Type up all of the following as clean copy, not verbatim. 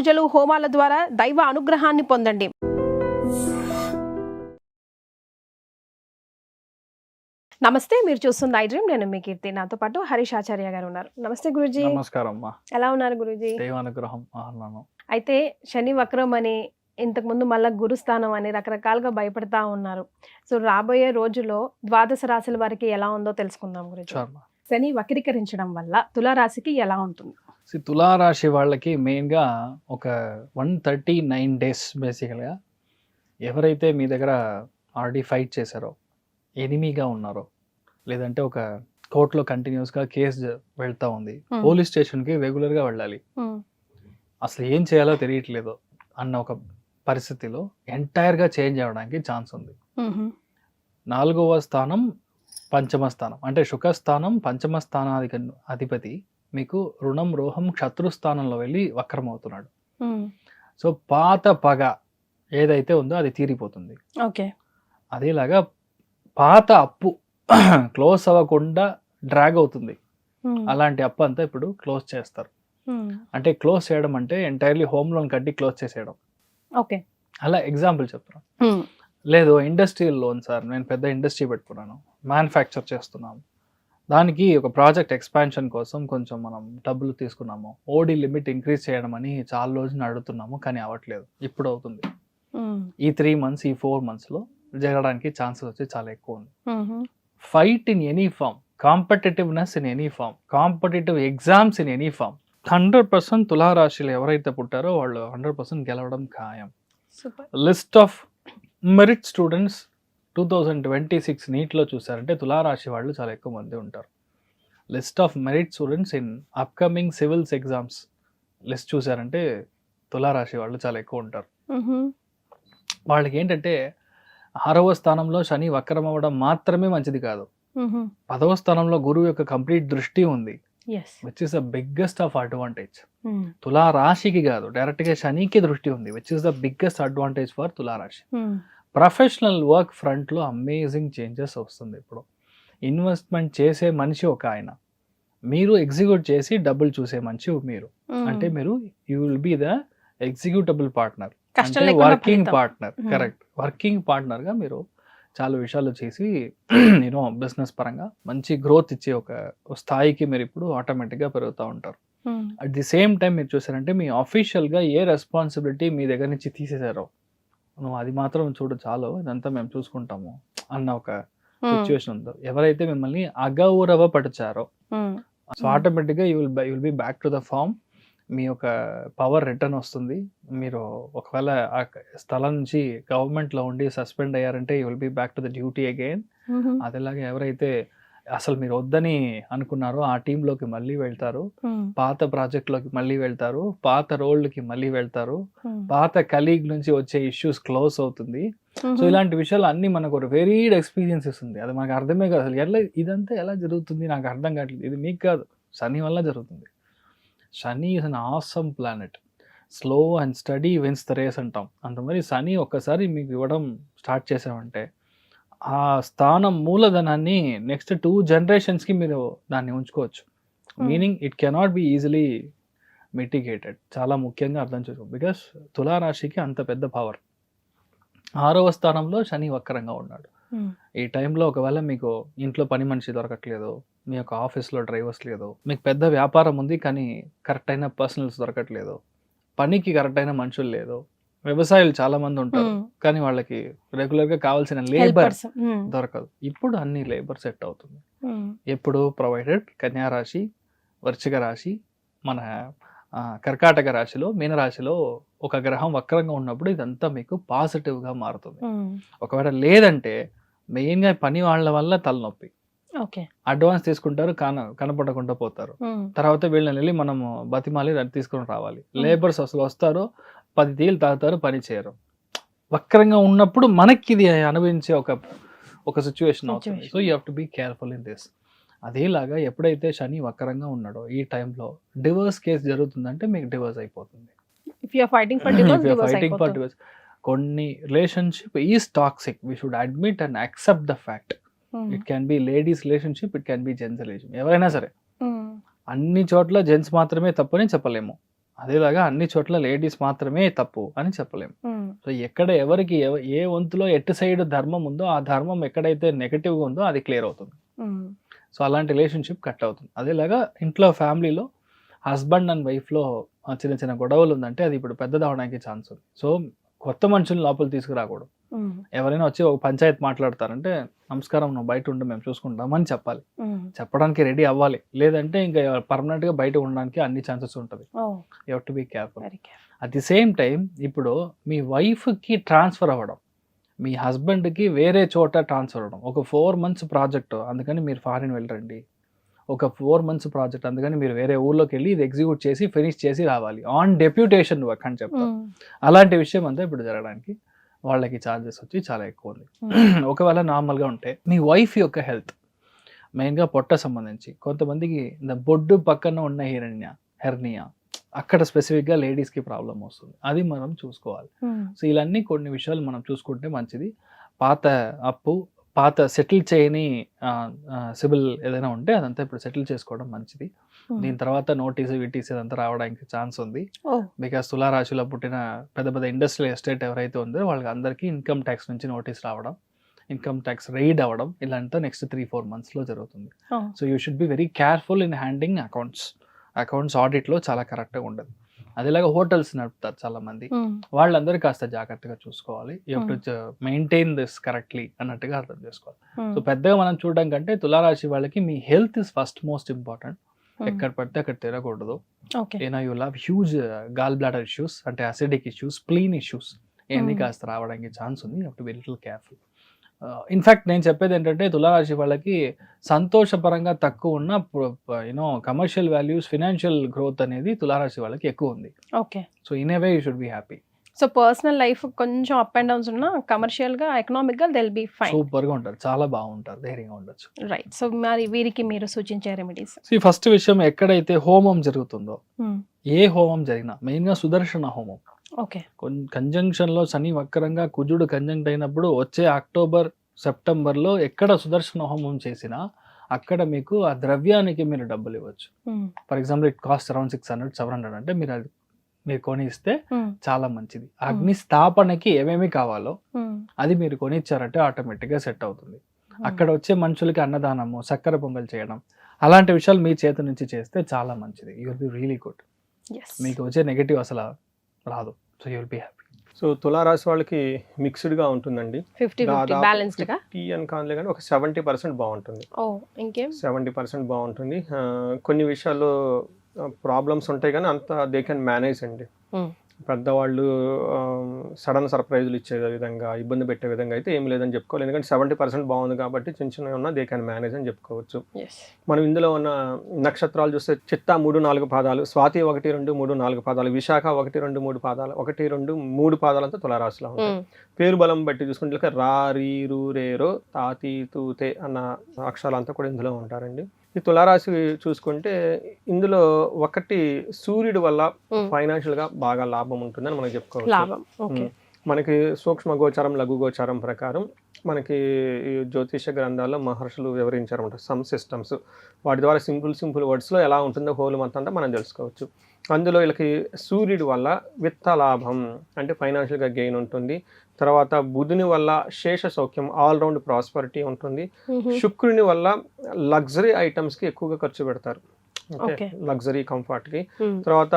పూజలు హోమాల ద్వారా దైవ అనుగ్రహాన్ని పొందండి. నమస్తే, మీరు చూస్తుంది ఐ డ్రీమ్. నేను మీ కీర్తి. నాతో పాటు హరీష్ ఆచార్య గారు ఉన్నారు. నమస్తే గురుజీ. నమస్కారం అమ్మా. ఎలా ఉన్నారు గురుజీ? దైవానుగ్రహం. అయితే శని వక్రం అని, ఇంతకుముందు మళ్ళా గురుస్థానం అని రకరకాలుగా భయపడతా ఉన్నారు. సో రాబోయే రోజుల్లో ద్వాదశ రాశుల వారికి ఎలా ఉందో తెలుసుకుందాం గురుజీ. శని వక్రీకరించడం వల్ల తులారాశికి ఎలా ఉంటుంది? తులారాశి వాళ్ళకి మెయిన్గా ఒక 139 డేస్ బేసికల్గా ఎవరైతే మీ దగ్గర ఆల్రెడీ ఫైట్ చేశారో, ఎనిమీగా ఉన్నారో, లేదంటే ఒక కోర్టులో కంటిన్యూస్గా కేసు వెళ్తూ ఉంది, పోలీస్ స్టేషన్కి రెగ్యులర్గా వెళ్ళాలి, అసలు ఏం చేయాలో తెలియట్లేదు అన్న ఒక పరిస్థితిలో ఎంటైర్గా చేంజ్ అవ్వడానికి ఛాన్స్ ఉంది. 4వ స్థానం పంచమ స్థానం అంటే శుకస్థానం, పంచమ అధిపతి మీకు రుణం రోహం శత్రుస్థానంలో వెళ్ళి వక్రమవుతున్నాడు. సో పాత పగ ఏదైతే ఉందో అది తీరిపోతుంది. ఓకే. అదేలాగా పాత అప్పు క్లోజ్ అవ్వకుండా డ్రాగ్ అవుతుంది. అలాంటి అప్పు అంతా ఇప్పుడు క్లోజ్ చేస్తారు. అంటే క్లోజ్ చేయడం అంటే ఎంటైర్లీ హోమ్ లోన్ కట్టి క్లోజ్ చేసేయడం. ఓకే. అలా ఎగ్జాంపుల్ చెప్తున్నాను. లేదు ఇండస్ట్రియల్ లోన్ సార్, నేను పెద్ద ఇండస్ట్రీ పెట్టుకున్నాను, మ్యానుఫ్యాక్చర్ చేస్తున్నాము, దానికి ఒక ప్రాజెక్ట్ ఎక్స్పాన్షన్ కోసం కొంచెం మనం డబ్బులు తీసుకున్నాము, ఓడి లిమిట్ ఇంక్రీజ్ చేయడం అని చాలా రోజులు అడుగుతున్నాము, కానీ అవ్వట్లేదు. ఇప్పుడు అవుతుంది. ఈ 3 months, ఈ 4 monthsలో జరగడానికి ఛాన్సెస్ వచ్చి చాలా ఎక్కువ ఉంది. Fight in any form, competitiveness in any form, competitive exams in any form, 100% తులారాశిలో ఎవరైతే పుట్టారో వాళ్ళు 100% గెలవడం ఖాయం. లిస్ట్ ఆఫ్ మెరిట్ స్టూడెంట్స్ 2026 నీట్లో చూసారంటే తులారాశి వాళ్ళు చాలా ఎక్కువ మంది ఉంటారు. List of merit students in upcoming civils exams list చూసారంటే తులారాశి వాళ్ళు చాలా ఎక్కువ ఉంటారు. వాళ్ళకి ఏంటంటే 6వ స్థానంలో శని వక్రం అవ్వడం మాత్రమే మంచిది కాదు, 10వ స్థానంలో గురువు యొక్క కంప్లీట్ దృష్టి ఉంది, which is the biggest of advantage. తులారాశికి కాదు, డైరెక్ట్ గా శనికి దృష్టి ఉంది, which is the biggest advantage for తులారాశి. ప్రొఫెషనల్ వర్క్ ఫ్రంట్ లో అమేజింగ్ చేంజెస్ వస్తుంది. ఇప్పుడు ఇన్వెస్ట్మెంట్ చేసే మనిషి ఒక ఆయన, మీరు ఎగ్జిక్యూట్ చేసి డబ్బులు చూసే మనిషి మీరు. అంటే మీరు you will be the executable partner, అంటే working partner. Correct. Working partner గా మీరు చాలా విషయాలు చేసి నేను బిజినెస్ పరంగా మంచి గ్రోత్ ఇచ్చే ఒక స్థాయికి మీరు ఇప్పుడు ఆటోమేటిక్గా పెరుగుతూ ఉంటారు. అట్ ది సేమ్ టైం మీరు చూసారంటే మీ అఫీషియల్గా ఏ రెస్పాన్సిబిలిటీ మీ దగ్గర నుంచి తీసేసారో, నువ్వు అది మాత్రం చూడు చాలు, ఇదంతా మేము చూసుకుంటాము అన్న ఒక సిచ్యువేషన్ ఉందో, ఎవరైతే మిమ్మల్ని అగౌరవపరిచారో, సో ఆటోమేటిక్గా you will be back to the form. మీ యొక్క పవర్ రిటర్న్ వస్తుంది. మీరు ఒకవేళ ఆ స్థలం నుంచి గవర్నమెంట్లో ఉండి సస్పెండ్ అయ్యారంటే you will be back to the duty again. అదేలాగా ఎవరైతే అసలు మీరు వద్దని అనుకున్నారో ఆ టీంలోకి మళ్ళీ వెళ్తారు, పాత ప్రాజెక్ట్లోకి మళ్ళీ వెళ్తారు, పాత రోల్కి మళ్ళీ వెళ్తారు, పాత కలీగ్ నుంచి వచ్చే ఇష్యూస్ క్లోజ్ అవుతుంది. సో ఇలాంటి విషయాలు అన్నీ మనకు ఒక వెరీడ్ ఎక్స్పీరియన్స్ ఇస్తుంది. అది మనకు అర్థమే కాదు. అసలు ఎలా ఇదంతా ఎలా జరుగుతుంది నాకు అర్థం కావట్లేదు. ఇది మీకు కాదు, శని వల్ల జరుగుతుంది. శని is an awesome planet. Slow and steady wins the race అంటాం. అంత మరి శని ఒక్కసారి మీకు ఇవ్వడం స్టార్ట్ చేసామంటే ఆ స్థానం మూలధనాన్ని నెక్స్ట్ 2 generations మీరు దాన్ని ఉంచుకోవచ్చు. Meaning it cannot be easily మిటిగేటెడ్. చాలా ముఖ్యంగా అర్థం చేసుకో, బికాస్ తులారాశికి అంత పెద్ద పవర్. 6వ స్థానంలో శని వక్రంగా ఉన్నాడు. ఈ టైంలో ఒకవేళ మీకు ఇంట్లో పని మనిషి దొరకట్లేదు, మీ యొక్క ఆఫీస్లో డ్రైవర్స్ లేదు, మీకు పెద్ద వ్యాపారం ఉంది కానీ కరెక్ట్ అయిన పర్సనల్స్ దొరకట్లేదు, పనికి కరెక్ట్ అయిన మనుషులు లేదు, వ్యవసాయాలు చాలా మంది ఉంటారు కానీ వాళ్ళకి రెగ్యులర్గా కావాల్సిన లేబర్ దొరకదు. ఇప్పుడు అన్ని లేబర్ సెట్ అవుతుంది. ఎప్పుడు ప్రొవైడెడ్ కన్యారాశి, వృశ్చిక రాశి, మన కర్కాటక రాశిలో, మీనరాశిలో ఒక గ్రహం వక్రంగా ఉన్నప్పుడు ఇదంతా మీకు పాజిటివ్గా మారుతుంది. ఒకవేళ లేదంటే మెయిన్గా పని వాళ్ళ వల్ల తలనొప్పి, అడ్వాన్స్ తీసుకుంటారు, కనపడకుండా పోతారు. తర్వాత వీళ్ళని వెళ్ళి మనము బతిమాలి తీసుకొని రావాలి. లేబర్స్ అసలు వస్తారు, 10 టీలు తాగుతారు, పని చేయరు. వక్రంగా ఉన్నప్పుడు మనకి ఇది అనుభవించే ఒక సిచ్యువేషన్ అవుతుంది. So you have to be careful in this. అదేలాగా ఎప్పుడైతే శని వక్రంగా ఉన్నాడో ఈ టైంలో డివోర్స్ కేసు జరుగుతుందంటే మీకు డివోర్స్ అయిపోతుంది. కొన్ని relationship is toxic, we should admit and accept the fact. It can be ladies relationship, it can be gents relationship, ఎవరైనా సరే. అన్ని చోట్ల జెంట్స్ మాత్రమే తప్పని చెప్పలేము, అదేలాగా అన్ని చోట్ల లేడీస్ మాత్రమే తప్పు అని చెప్పలేము. సో ఎక్కడ ఎవరికి ఏ వంతులో ఎటు సైడ్ ధర్మం ఉందో ఆ ధర్మం ఎక్కడైతే నెగటివ్గా ఉందో అది క్లియర్ అవుతుంది. సో అలాంటి రిలేషన్షిప్ కట్ అవుతుంది. అదేలాగా ఇంట్లో ఫ్యామిలీలో హస్బెండ్ అండ్ వైఫ్లో చిన్న చిన్న గొడవలు ఉందంటే అది ఇప్పుడు పెద్దదవడానికి ఛాన్స్ ఉంది. సో కొత్త మనుషులు లోపల తీసుకురాకూడదు. ఎవరైనా వచ్చి ఒక పంచాయతీ మాట్లాడతారంటే నమస్కారం, నువ్వు బయట ఉండి మేము చూసుకుంటామని చెప్పాలి. చెప్పడానికి రెడీ అవ్వాలి. లేదంటే ఇంకా పర్మనెంట్గా బయట ఉండడానికి అన్ని ఛాన్సెస్ ఉంటుంది. You have to be careful. At the same time ఇప్పుడు మీ వైఫ్కి ట్రాన్స్ఫర్ అవ్వడం, మీ హస్బెండ్కి వేరే చోట ట్రాన్స్ఫర్ అవ్వడం, ఒక 4 months ప్రాజెక్ట్ అందుకని మీరు ఫారిన్ వెళ్ళరండి, ఒక 4 months ప్రాజెక్ట్ అందుకని మీరు వేరే ఊర్లోకి వెళ్ళి ఇది ఎగ్జిక్యూట్ చేసి ఫినిష్ చేసి రావాలి ఆన్ డెప్యూటేషన్ వర్క్ అని చెప్తారు. అలాంటి విషయం అంతా ఇప్పుడు జరగడానికి వాళ్ళకి ఛార్జెస్ వచ్చి చాలా ఎక్కువ ఉంది. ఒకవేళ నార్మల్గా ఉంటే మీ వైఫ్ యొక్క హెల్త్, మెయిన్గా పొట్ట సంబంధించి కొంతమందికి బొడ్డు పక్కన ఉన్న హెర్నియా అక్కడ స్పెసిఫిక్గా లేడీస్కి ప్రాబ్లం వస్తుంది. అది మనం చూసుకోవాలి. సో ఇలాన్నీ కొన్ని విషయాలు మనం చూసుకుంటే మంచిది. పాత అప్పు, పాత సెటిల్ చేయని సిబిల్ ఏదైనా ఉంటే అదంతా ఇప్పుడు సెటిల్ చేసుకోవడం మంచిది. దీని తర్వాత నోటీసు విటీసు అదంతా రావడానికి ఛాన్స్ ఉంది. బికాస్ తులారాశిలో పుట్టిన పెద్ద పెద్ద ఇండస్ట్రియల్ ఎస్టేట్ ఎవరైతే ఉందో వాళ్ళకి అందరికీ ఇన్కమ్ ట్యాక్స్ నుంచి నోటీస్ రావడం, ఇన్కమ్ ట్యాక్స్ రైడ్ అవ్వడం ఇలాంటి నెక్స్ట్ 3-4 monthsలో జరుగుతుంది. So you should be very careful in handing accounts ఆడిట్లో చాలా కరెక్ట్గా ఉండదు. అదేలాగా హోటల్స్ నడుపుతారు చాలా మంది, వాళ్ళందరూ కాస్త జాగ్రత్తగా చూసుకోవాలి. You have to maintain this correctly అన్నట్టుగా అర్థం చేసుకోవాలి. సో పెద్దగా మనం చూడడం కంటే తులారాశి వాళ్ళకి మీ health is first most important. ఎక్కడ పడితే అక్కడ తిరగకూడదు. You love huge gall bladder issues, అంటే అసిడిక్ ఇష్యూస్, స్ప్లీన్ ఇష్యూస్ ఇవన్నీ కాస్త రావడానికి ఛాన్స్ ఉంది. You have to be little careful. In fact నేను చెప్పేది ఏంటంటే తులారాశి వాళ్ళకి సంతోషపరంగా తక్కువ ఉన్న కమర్షియల్ వాల్యూస్, ఫినాన్షియల్ గ్రోత్ అనేది తులారాశి వాళ్ళకి ఎక్కువ ఉంది. Okay. So in a way you should be happy. So personal life కొంచెం అప్ అండ్ డౌన్స్ ఉన్నా కమర్షియల్ గా, ఎకనామిక్ గా they will be fine. Super గా ఉంటారు, చాలా బాగుంటారు, ధైర్యంగా ఉండొచ్చు. రైట్. సో మరి వీరికి మీరు సూచించే రెమెడీస్? ఫస్ట్ విషయం, ఎక్కడైతే హోమం జరుగుతుందో, ఏ హోమం జరిగినా మెయిన్ గా సుదర్శన హోమం. ఓకే. కంజంక్షన్ లో శని వక్రంగా కుజుడు కంజంక్ట్ అయినప్పుడు వచ్చే అక్టోబర్ సెప్టెంబర్లో ఎక్కడ సుదర్శన హోమం చేసినా అక్కడ మీకు ఆ ద్రవ్యానికి మీరు డబ్బులు ఇవ్వచ్చు. For example it cost around 600-700 అంటే మీరు కొని ఇస్తే చాలా మంచిది. అగ్ని స్థాపనకి ఏమేమి కావాలో అది మీరు కొని ఇచ్చారంటే ఆటోమేటిక్గా సెట్ అవుతుంది. అక్కడ వచ్చే మనుషులకి అన్నదానము, చక్కెర పొంగల్ చేయడం, అలాంటి విషయాలు మీ చేతి నుంచి చేస్తే చాలా మంచిది. You will be really good. మీకు వచ్చే నెగటివ్ అసలు రాదు. So you will be happy. So తులారాశి వాళ్ళకి మిక్స్డ్గా ఉంటుందండి. 50 అని కాదులే కానీ ఒక 70% బాగుంటుంది. 70% బాగుంటుంది. కొన్ని విషయాల్లో ప్రాబ్లమ్స్ ఉంటాయి కానీ అంత దే కెన్ మేనేజ్ అండి. పెద్దవాళ్ళు సడన్ సర్ప్రైజులు ఇచ్చే విధంగా, ఇబ్బంది పెట్టే విధంగా అయితే ఏం లేదని చెప్పుకోవాలి. ఎందుకంటే 70% బాగుంది కాబట్టి చిన్న చిన్న ఉన్నా దే క్యాన్ మేనేజ్ అని చెప్పుకోవచ్చు. మనం ఇందులో ఉన్న నక్షత్రాలు చూస్తే చిత్తా 3-4 పాదాలు, స్వాతి 1-2-3-4 పాదాలు, విశాఖ 1-2-3 పాదాలు, 1-2-3 పాదాలంతా తులారాశిలో ఉంటాయి. పేరు బలం బట్టి చూసుకుంటే రా, రీ, రూ, రే, రో, తాతి, తూతే అన్న అక్షరాలంతా కూడా ఇందులో ఉంటారండి. ఈ తులారాశి చూసుకుంటే ఇందులో ఒకటి సూర్యుడి వల్ల ఫైనాన్షియల్ గా బాగా లాభం ఉంటుందని మనం చెప్పుకోవచ్చు. మనకి సూక్ష్మ గోచారం, లఘు గోచారం ప్రకారం మనకి ఈ జ్యోతిష గ్రంథాల్లో మహర్షులు వివరించారన్నమాట సమ్ సిస్టమ్స్. వాటి ద్వారా సింపుల్ వర్డ్స్లో ఎలా ఉంటుందో హోల్ మొత్తం మనం తెలుసుకోవచ్చు. అందులో వీళ్ళకి సూర్యుడి వల్ల విత్త లాభం అంటే ఫైనాన్షియల్గా గెయిన్ ఉంటుంది. తర్వాత బుధుని వల్ల శేష సౌఖ్యం, ఆల్రౌండ్ ప్రాస్పరిటీ ఉంటుంది. శుక్రుని వల్ల లగ్జరీ ఐటమ్స్కి ఎక్కువగా ఖర్చు పెడతారు, లగ్జరీ కంఫర్ట్కి. తర్వాత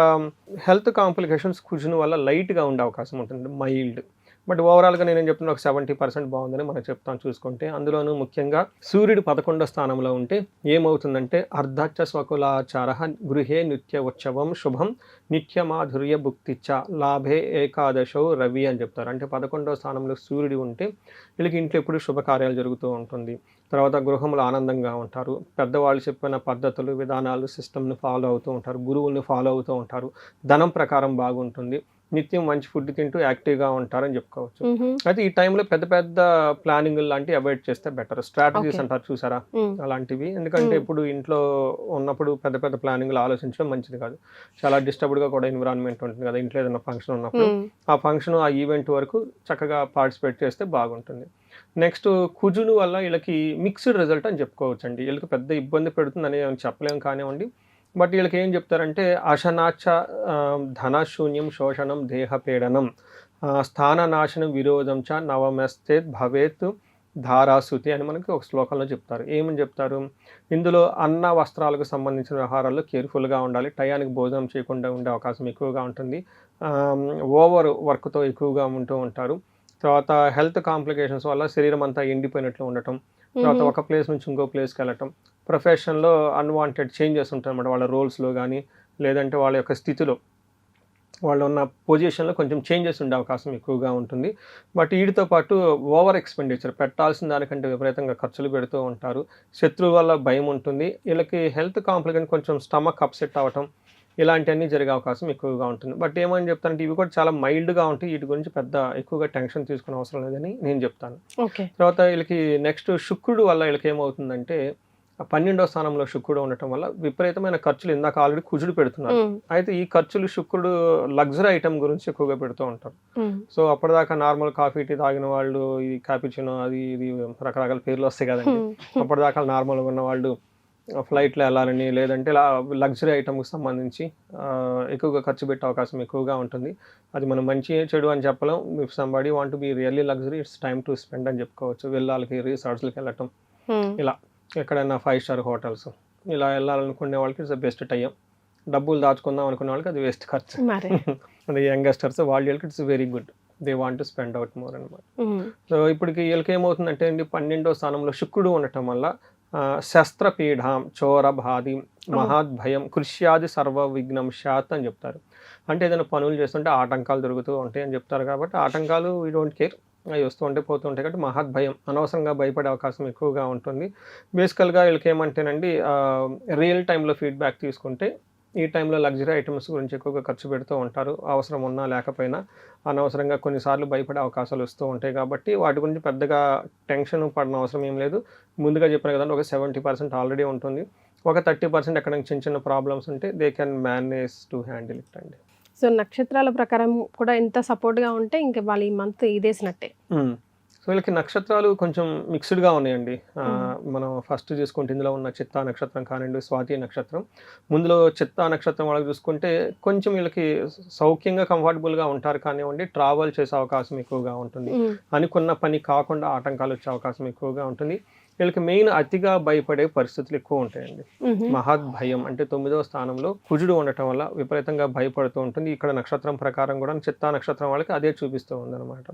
హెల్త్ కాంప్లికేషన్స్ కుజుని వల్ల లైట్గా ఉండే అవకాశం ఉంటుంది, మైల్డ్. బట్ ఓవరాల్గా నేనేం చెప్తున్నా ఒక 70% బాగుందని మనం చెప్తాను చూసుకుంటే. అందులోనూ ముఖ్యంగా సూర్యుడు 11వ స్థానంలో ఉంటే ఏమవుతుందంటే అర్ధాచ స్వకులాచార గృహే నిత్య ఉత్సవం శుభం నిత్యమాధుర్య భుక్తిచ్చ లాభే ఏకాదశో రవి అని చెప్తారు. అంటే 11వ స్థానంలో సూర్యుడు ఉంటే వీళ్ళకి ఇంట్లో ఎప్పుడు శుభకార్యాలు జరుగుతూ ఉంటుంది. తర్వాత గృహంలో ఆనందంగా ఉంటారు. పెద్దవాళ్ళు చెప్పిన పద్ధతులు, విధానాలు, సిస్టమ్ని ఫాలో అవుతూ ఉంటారు, గురువుల్ని ఫాలో అవుతూ ఉంటారు. ధనం ప్రకారం బాగుంటుంది. నిత్యం మంచి ఫుడ్ తింటూ యాక్టివ్గా ఉంటారని చెప్పుకోవచ్చు. అయితే ఈ టైంలో పెద్ద పెద్ద ప్లానింగ్ లాంటివి అవాయిడ్ చేస్తే బెటర్. స్ట్రాటజీస్ అంటారు చూసారా, అలాంటివి. ఎందుకంటే ఇప్పుడు ఇంట్లో ఉన్నప్పుడు పెద్ద పెద్ద ప్లానింగ్లు ఆలోచించడం మంచిది కాదు. చాలా డిస్టర్బ్డ్గా కూడా ఎన్విరాన్మెంట్ ఉంటుంది కదా. ఇంట్లో ఏదైనా ఫంక్షన్ ఉన్నప్పుడు ఆ ఫంక్షన్, ఆ ఈవెంట్ వరకు చక్కగా పార్టిసిపేట్ చేస్తే బాగుంటుంది. నెక్స్ట్ కుజుని వల్ల వీళ్ళకి మిక్స్డ్ రిజల్ట్ అని చెప్పుకోవచ్చు అండి. వీళ్ళకి పెద్ద ఇబ్బంది పెడుతుంది అని చెప్పలేము కానివ్వండి. బట్ వీళ్ళకి ఏం చెప్తారంటే అశనాచ ధనశూన్యం శోషణం దేహపీడనం స్థాననాశనం విరోధం చ నవమస్తేత్ భవేత్ ధారాసుతి అని మనకి ఒక శ్లోకంలో చెప్తారు. ఏమని చెప్తారు, ఇందులో అన్న వస్త్రాలకు సంబంధించిన వ్యవహారాల్లో కేర్ఫుల్గా ఉండాలి, టయానికి భోజనం చేయకుండా ఉండే అవకాశం ఎక్కువగా ఉంటుంది, ఓవర్ వర్క్తో ఎక్కువగా ఉంటూ ఉంటారు, తర్వాత హెల్త్ కాంప్లికేషన్స్ వల్ల శరీరం అంతా ఎండిపోయినట్లు ఉండటం, తర్వాత ఒక ప్లేస్ నుంచి ఇంకో ప్లేస్కి వెళ్ళటం, ప్రొఫెషన్లో అన్వాంటెడ్ చేంజెస్ ఉంటాయి అన్నమాట, వాళ్ళ రోల్స్లో కానీ లేదంటే వాళ్ళ యొక్క స్థితిలో వాళ్ళు ఉన్న పొజిషన్లో కొంచెం చేంజెస్ ఉండే అవకాశం ఎక్కువగా ఉంటుంది. బట్ వీటితో పాటు ఓవర్ ఎక్స్పెండిచర్, పెట్టాల్సిన దానికంటే విపరీతంగా ఖర్చులు పెడుతూ ఉంటారు, శత్రువు వల్ల భయం ఉంటుంది, వీళ్ళకి హెల్త్ కాంప్లికేషన్ కొంచెం స్టమక్ అప్సెట్ అవ్వటం ఇలాంటివన్నీ జరిగే అవకాశం ఎక్కువగా ఉంటుంది. బట్ ఏమని చెప్తానంటే ఇవి కూడా చాలా మైల్డ్గా ఉంటాయి, వీటి గురించి పెద్ద ఎక్కువగా టెన్షన్ తీసుకునే అవసరం లేదని నేను చెప్తాను. తర్వాత వీళ్ళకి నెక్స్ట్ శుక్రుడు వల్ల వీళ్ళకి ఏమవుతుందంటే 12వ స్థానంలో శుక్రుడు ఉండటం వల్ల విపరీతమైన ఖర్చులు ఇందాక ఆల్రెడీ కుజుడు పెడుతున్నారు. అయితే ఈ ఖర్చులు శుక్రుడు లగ్జరీ ఐటమ్ గురించి ఎక్కువగా పెడుతూ ఉంటారు. సో అప్పటిదాకా నార్మల్ కాఫీ టీ తాగిన వాళ్ళు ఈ క్యాపిచినో అది ఇది రకరకాల పేర్లు వస్తాయి కదండి, అప్పటిదాకా నార్మల్గా ఉన్న వాళ్ళు ఫ్లైట్లో వెళ్ళాలని లేదంటే లగ్జరీ ఐటమ్కి సంబంధించి ఎక్కువగా ఖర్చు పెట్టే అవకాశం ఎక్కువగా ఉంటుంది. అది మనం మంచి చెడు అని చెప్పలేం. If somebody want to be really luxury it's time to spend అని చెప్పుకోవచ్చు. వెళ్ళాలకి రిసార్ట్స్కి వెళ్ళటం, ఇలా ఎక్కడైనా 5 స్టార్ హోటల్స్ ఇలా వెళ్ళాలనుకునే వాళ్ళకి ఇట్స్ బెస్ట్ టైం. డబ్బులు దాచుకుందాం అనుకునే వాళ్ళకి అది వేస్ట్ ఖర్చు. అది యంగస్టర్స్ వాళ్ళకి it's very good, they want to spend out more అనమాట. సో ఇప్పటికి వీళ్ళకి ఏమవుతుందంటే అండి 12వ స్థానంలో శుక్రుడు ఉండటం వల్ల శస్త్రపీఠం చోర బాధి మహాద్భయం కృష్యాది సర్వ విఘ్నం శాత్ అని చెప్తారు. అంటే ఏదైనా పనులు చేస్తుంటే ఆటంకాలు దొరుకుతూ ఉంటాయి అని చెప్తారు. కాబట్టి ఆటంకాలు వీ డోంట్ కేర్, అవి వస్తూ ఉంటే పోతూ ఉంటాయి. కాబట్టి మహద్భయం, అనవసరంగా భయపడే అవకాశం ఎక్కువగా ఉంటుంది. బేసికల్గా వీళ్ళకి ఏమంటేనండి రియల్ టైంలో ఫీడ్బ్యాక్ తీసుకుంటే ఈ టైంలో లగ్జరీ ఐటమ్స్ గురించి ఎక్కువగా ఖర్చు పెడుతూ ఉంటారు, అవసరం ఉన్నా లేకపోయినా అనవసరంగా కొన్నిసార్లు భయపడే అవకాశాలు వస్తూ ఉంటాయి. కాబట్టి వాటి గురించి పెద్దగా టెన్షన్ పడిన అవసరం ఏం లేదు. ముందుగా చెప్పిన కదండి ఒక 70% ఆల్రెడీ ఉంటుంది, ఒక 30% ఎక్కడ చిన్న చిన్న ప్రాబ్లమ్స్ ఉంటే they can manage to handle it అండి. సో నక్షత్రాల ప్రకారం కూడా ఎంత సపోర్ట్గా ఉంటే ఇంకా వాళ్ళు ఈ మంత్ ఇదేసినట్టే. సో వీళ్ళకి నక్షత్రాలు కొంచెం మిక్స్డ్గా ఉన్నాయండి. మనం ఫస్ట్ చూసుకుంటే ఇందులో ఉన్న చిత్తా నక్షత్రం కానివ్వండి, స్వాతి నక్షత్రం. ముందులో చిత్తా నక్షత్రం వాళ్ళకి చూసుకుంటే కొంచెం వీళ్ళకి సౌఖ్యంగా కంఫర్టబుల్గా ఉంటారు కానివ్వండి, ట్రావెల్ చేసే అవకాశం ఎక్కువగా ఉంటుంది, అనుకున్న పని కాకుండా ఆటంకాలు వచ్చే అవకాశం ఎక్కువగా ఉంటుంది. వీళ్ళకి మెయిన్ అతిగా భయపడే పరిస్థితులు ఎక్కువ ఉంటాయండి. మహద్భయం అంటే 9వ స్థానంలో కుజుడు ఉండటం వల్ల విపరీతంగా భయపడుతూ ఉంటుంది. ఇక్కడ నక్షత్రం ప్రకారం కూడా చిత్తా నక్షత్రం వాళ్ళకి అదే చూపిస్తూ ఉంది అనమాట.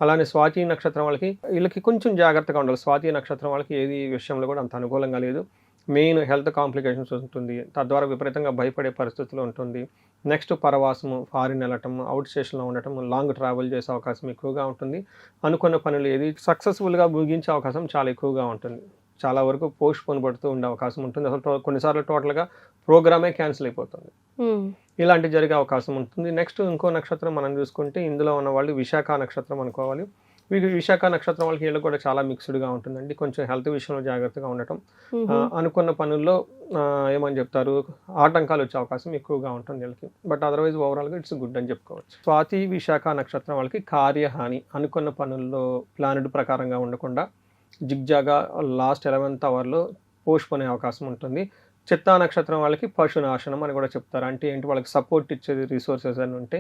అలానే స్వాతి నక్షత్రం వాళ్ళకి వీళ్ళకి కొంచెం జాగ్రత్తగా ఉండాలి. స్వాతి నక్షత్రం వాళ్ళకి ఏది విషయంలో కూడా అంత అనుకూలంగా లేదు. మెయిన్ హెల్త్ కాంప్లికేషన్స్ ఉంటుంది, తద్వారా విపరీతంగా భయపడే పరిస్థితులు ఉంటుంది. నెక్స్ట్ పరవాసము, ఫారిన్ వెళ్ళటం, అవుట్ స్టేషన్లో ఉండటం, లాంగ్ ట్రావెల్ చేసే అవకాశం ఎక్కువగా ఉంటుంది. అనుకున్న పనులు ఏది సక్సెస్ఫుల్గా ముగించే అవకాశం చాలా ఎక్కువగా ఉంటుంది. చాలా వరకు పోస్ట్ పోన్ పడుతూ ఉండే అవకాశం ఉంటుంది. అసలు కొన్నిసార్లు టోటల్గా ప్రోగ్రామే క్యాన్సిల్ అయిపోతుంది. ఇలాంటి జరిగే అవకాశం ఉంటుంది. నెక్స్ట్ ఇంకో నక్షత్రం మనం చూసుకుంటే ఇందులో ఉన్న వాళ్ళు విశాఖ నక్షత్రం అనుకోవాలి. విశాఖ నక్షత్రం వాళ్ళకి వీళ్ళు కూడా చాలా మిక్స్డ్గా ఉంటుందండి. కొంచెం హెల్త్ విషయంలో జాగ్రత్తగా ఉండటం, అనుకున్న పనుల్లో ఏమని చెప్తారు ఆటంకాలు వచ్చే అవకాశం ఎక్కువగా ఉంటుంది వీళ్ళకి. బట్ అదర్వైజ్ ఓవరాల్గా ఇట్స్ గుడ్ అని చెప్పుకోవచ్చు. స్వాతి విశాఖ నక్షత్రం వాళ్ళకి కార్యహాని, అనుకున్న పనుల్లో ప్లానెడ్ ప్రకారంగా ఉండకుండా జిగ్జాగా లాస్ట్ 11th అవర్లో పోస్ట్ పోనే అవకాశం ఉంటుంది. చిత్తా నక్షత్రం వాళ్ళకి పశునాశనం అని కూడా చెప్తారు. అంటే ఏంటి, వాళ్ళకి సపోర్ట్ ఇచ్చేది రిసోర్సెస్ అని ఉంటే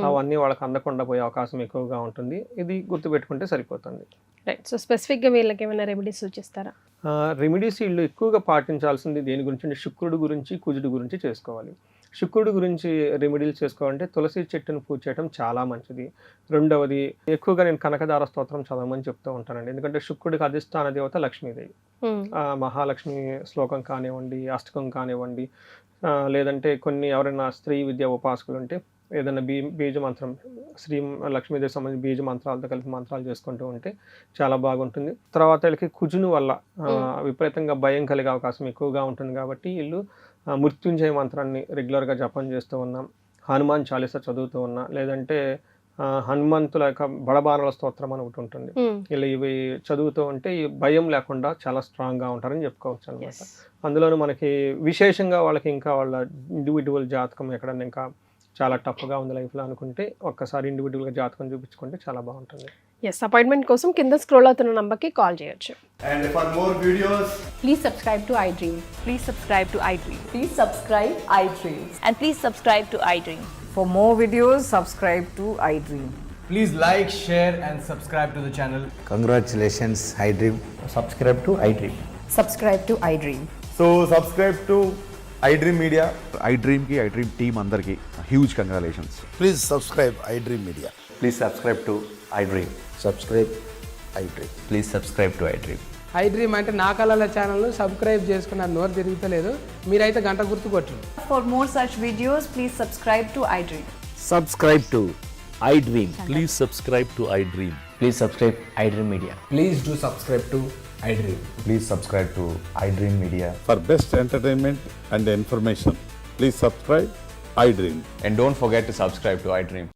అవన్నీ వాళ్ళకి అందకుండా పోయే అవకాశం ఎక్కువగా ఉంటుంది. ఇది గుర్తుపెట్టుకుంటే సరిపోతుంది. రైట్. సో స్పెసిఫిక్గా వీళ్ళకి ఏమైనా రెమెడీస్ సూచిస్తారా? రెమెడీస్ వీళ్ళు ఎక్కువగా పాటించాల్సింది దేని గురించి అంటే శుక్రుడు గురించి, కుజుడు గురించి చేసుకోవాలి. శుక్రుడు గురించి రెమెడీలు చేసుకోవాలంటే తులసి చెట్టును పూజ చేయడం చాలా మంచిది. రెండవది ఎక్కువగా నేను కనకదార స్తోత్రం చదవమని చెప్తూ ఉంటానండి. ఎందుకంటే శుక్రుడికి అధిష్టాన దేవత లక్ష్మీదేవి. మహాలక్ష్మి శ్లోకం కానివ్వండి, అష్టకం కానివ్వండి, లేదంటే కొన్ని ఎవరైనా స్త్రీ విద్యా ఉపాసకులు ఉంటే ఏదైనా బీజ మంత్రం, శ్రీ లక్ష్మీదేవి సంబంధించి బీజ మంత్రాలతో కలిపి మంత్రాలు చేసుకుంటూ ఉంటే చాలా బాగుంటుంది. తర్వాత వీళ్ళకి కుజును వల్ల విపరీతంగా భయం కలిగే అవకాశం ఎక్కువగా ఉంటుంది. కాబట్టి వీళ్ళు మృత్యుంజయ మంత్రాన్ని రెగ్యులర్గా జపం చేస్తూ ఉన్నాం, హనుమాన్ చాలీసా చదువుతూ ఉన్నా, లేదంటే హనుమంతుల యొక్క బడబానల స్తోత్రం అని ఒకటి ఉంటుంది. ఇలా ఇవి చదువుతూ ఉంటే ఈ భయం లేకుండా చాలా స్ట్రాంగ్గా ఉంటారని చెప్పుకోవచ్చు అనమాట. అందులోనూ మనకి విశేషంగా వాళ్ళకి ఇంకా వాళ్ళ ఇండివిజువల్ జాతకం ఎక్కడన్నా ఇంకా చాలా టఫ్గా ఉంది లైఫ్లో అనుకుంటే ఒక్కసారి ఇండివిజువల్గా జాతకం చూపించుకుంటే చాలా బాగుంటుంది. ఎస్, అపాయింట్మెంట్ కోసం కింద స్క్రోల్ అవుతున్న నంబర్కి కాల్ చేయొచ్చు. And for more videos, Please subscribe to iDream. Please subscribe to iDream. Please subscribe iDream. And please subscribe to iDream. For more videos, subscribe to iDream. please like, share and subscribe to the channel. Congratulations, iDream. Subscribe to iDream. Subscribe to iDream. So subscribe to iDream Media. iDream ki iDream team అందరికి huge congratulations. Please subscribe iDream Media. Please subscribe to iDream. Subscribe iDream. Please subscribe to iDream. iDream అంటే నా కళల channel subscribe చేసుకున్నారు, నోరు తిరుగుతలేదు, మీరైతే గంట గుర్తు కొట్టండి. For more such videos, please subscribe to iDream. Subscribe to iDream. Please subscribe to iDream. Please subscribe iDream Media. Please do subscribe to iDream. Please subscribe to iDream Media. For best entertainment and information, please subscribe iDream. And don't forget to subscribe to iDream.